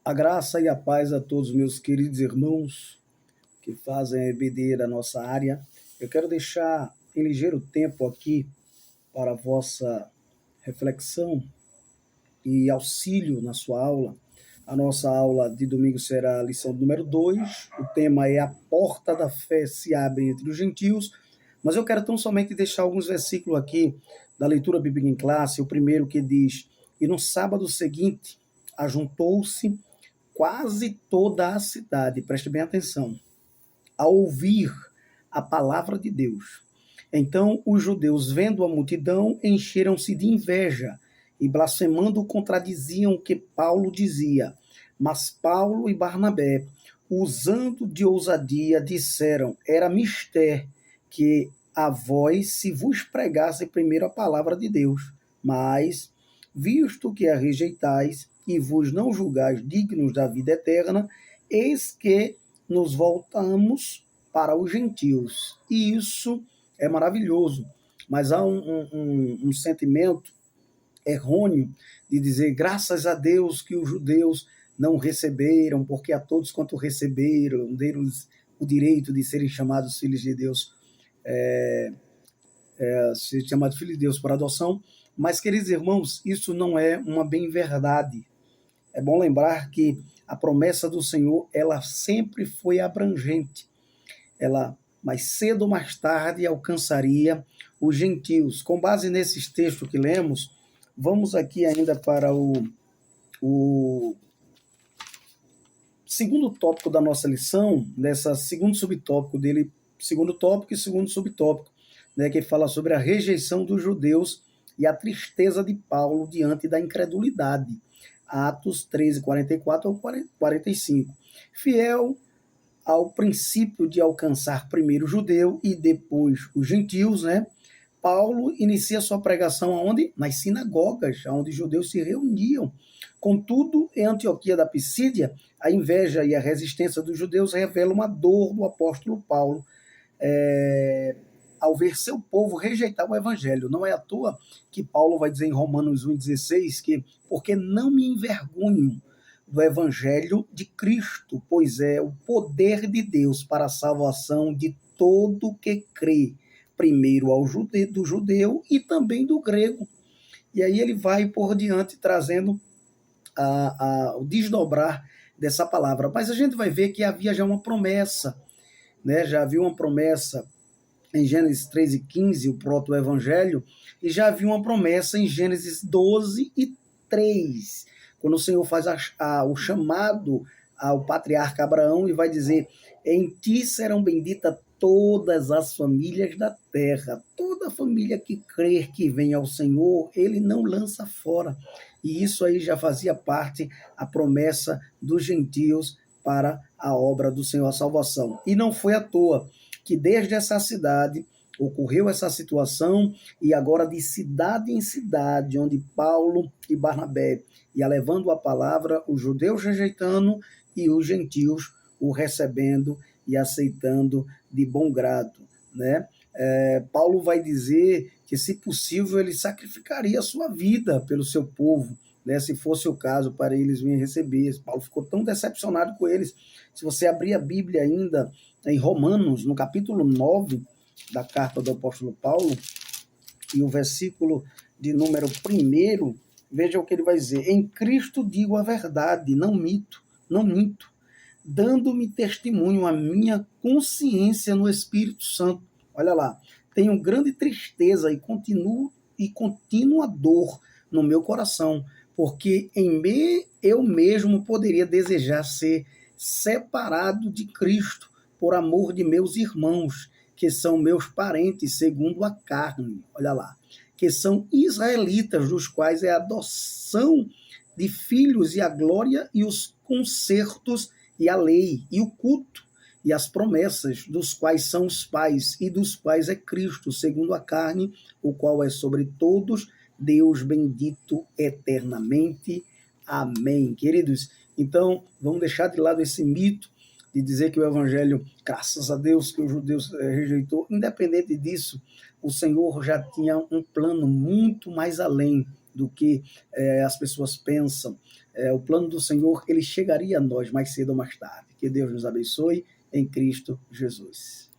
A graça e a paz a todos meus queridos irmãos que fazem a EBD da nossa área. Eu quero deixar em ligeiro tempo aqui para a vossa reflexão e auxílio na sua aula. A nossa aula de domingo será a lição número 2. O tema é: a porta da fé se abre entre os gentios. Mas eu quero tão somente deixar alguns versículos aqui da leitura bíblica em classe. O primeiro que diz: e no sábado seguinte ajuntou-se quase toda a cidade, preste bem atenção, a ouvir a palavra de Deus. Então os judeus, vendo a multidão, encheram-se de inveja e, blasfemando, contradiziam o que Paulo dizia. Mas Paulo e Barnabé, usando de ousadia, disseram: era mister que a vós se vos pregasse primeiro a palavra de Deus, mas, visto que a rejeitais e vos não julgais dignos da vida eterna, eis que nos voltamos para os gentios. E isso é maravilhoso, mas há um sentimento errôneo de dizer graças a Deus que os judeus não receberam, porque a todos quanto receberam, deram-lhes o direito de serem chamados filhos de Deus, ser chamados filhos de Deus por adoção. Mas, queridos irmãos, isso não é uma bem-verdade. É bom lembrar que a promessa do Senhor, ela sempre foi abrangente. Ela, mais cedo ou mais tarde, alcançaria os gentios. Com base nesses textos que lemos, vamos aqui ainda para o segundo tópico da nossa lição, nessa segundo subtópico dele, segundo tópico e segundo subtópico, né, que fala sobre a rejeição dos judeus e a tristeza de Paulo diante da incredulidade. Atos 13, 44 ao 45. Fiel ao princípio de alcançar primeiro o judeu e depois os gentios, né? Paulo inicia sua pregação aonde? Nas sinagogas, onde os judeus se reuniam. Contudo, em Antioquia da Pisídia, a inveja e a resistência dos judeus revelam uma dor do apóstolo Paulo ao ver seu povo rejeitar o evangelho. Não é à toa que Paulo vai dizer em Romanos 1,16 que porque não me envergonho do evangelho de Cristo, pois é o poder de Deus para a salvação de todo que crê, primeiro do judeu e também do grego. E aí ele vai por diante trazendo o desdobrar dessa palavra. Mas a gente vai ver que havia já uma promessa, né? Já havia uma promessa em Gênesis 3 e 15, o proto-evangelho, e já havia uma promessa em Gênesis 12 e 3, quando o Senhor faz o chamado ao patriarca Abraão e vai dizer: em ti serão benditas todas as famílias da terra. Toda família que crer que vem ao Senhor, ele não lança fora. E isso aí já fazia parte a promessa dos gentios para a obra do Senhor, a salvação. E não foi à toa que desde essa cidade ocorreu essa situação, e agora de cidade em cidade, onde Paulo e Barnabé ia levando a palavra, os judeus rejeitando e os gentios o recebendo e aceitando de bom grado, né? Paulo vai dizer que, se possível, ele sacrificaria a sua vida pelo seu povo, né, se fosse o caso, para eles virem receber. Paulo ficou tão decepcionado com eles. Se você abrir a Bíblia ainda em Romanos, no capítulo 9 da carta do apóstolo Paulo, e o versículo de número 1, veja o que ele vai dizer: em Cristo digo a verdade, não minto, dando-me testemunho a minha consciência no Espírito Santo. Olha lá, tenho grande tristeza e contínua dor no meu coração, porque eu mesmo poderia desejar ser separado de Cristo por amor de meus irmãos, que são meus parentes segundo a carne, olha lá, que são israelitas, dos quais é a adoção de filhos e a glória e os concertos e a lei e o culto e as promessas, dos quais são os pais e dos quais é Cristo, segundo a carne, o qual é sobre todos, Deus bendito eternamente. Amém. Queridos, então vamos deixar de lado esse mito de dizer que o evangelho, graças a Deus, que os judeus rejeitou. Independente disso, o Senhor já tinha um plano muito mais além, do que as pessoas pensam. O plano do Senhor, ele chegaria a nós mais cedo ou mais tarde. Que Deus nos abençoe em Cristo Jesus.